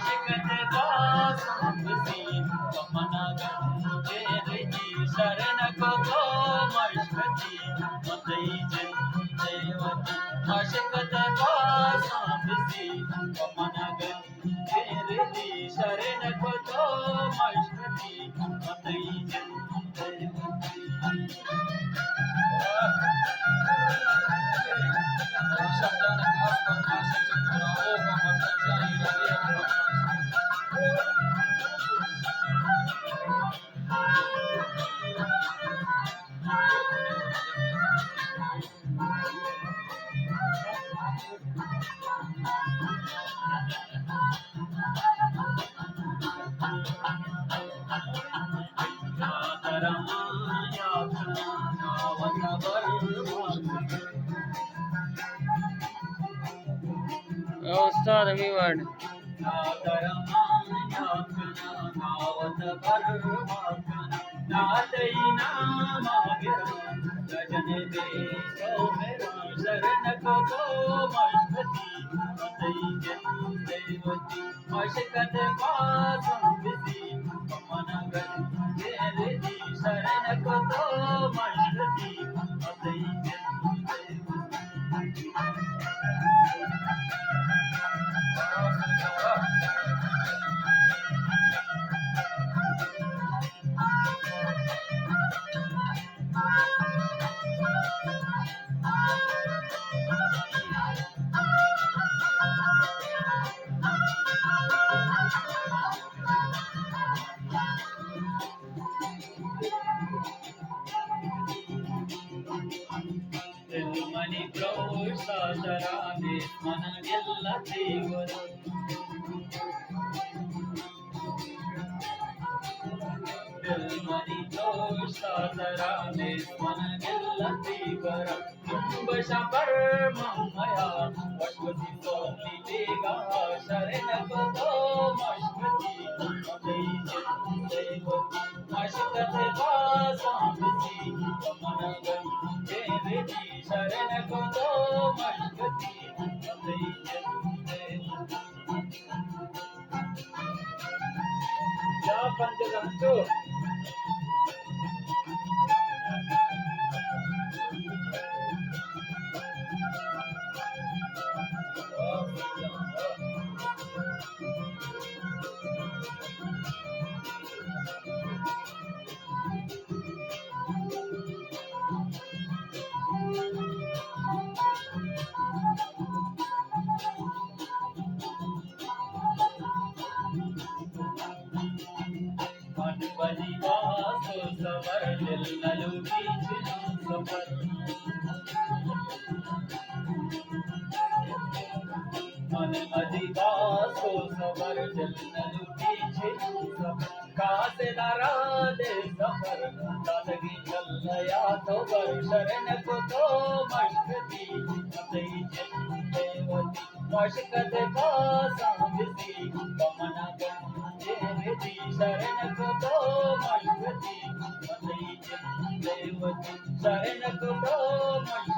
मशकत बासी कमना गंजे रही शरण को तो मशकती मतई देवती मशकत बासी कमना गंजे रही शरण को तो मशकती मतई देवती उस्ताद अमीवाड मशकत शरण को तो मशकती ಮನಿ ಪ್ರೋತ್ಸಾಹರಾದೆ ಮನಗೆಲ್ಲ ದೇವರು ಮನಿ ಪ್ರೋತ್ಸಾಹರಾದೆ ಮನಗೆಲ್ಲ ದೇವರ ತುಂಬ ಶಪರ್ಮಯ ಪಶುಪತಿ ಸೋನಿ ಬೇಗ ಶರಣ ಕೊತೋ ಮಶ್ವತಿ ದೇವತಿ ಮಶಕತ ಬಾಸಾಂಬಸಿ ಮನಗಂ देवी शरण को तो मशकती या पंचगंचो बलिवास सवर दिलनलु बीच सफर मन अधिवास सवर दिलनलु बीच सफर कासे नारा दे सफर दादगी चलया तो बर शरण को तो मशकती देवती मशकत का सांगसी कमना देवी शरण को तो मशकती देवती शरण को तो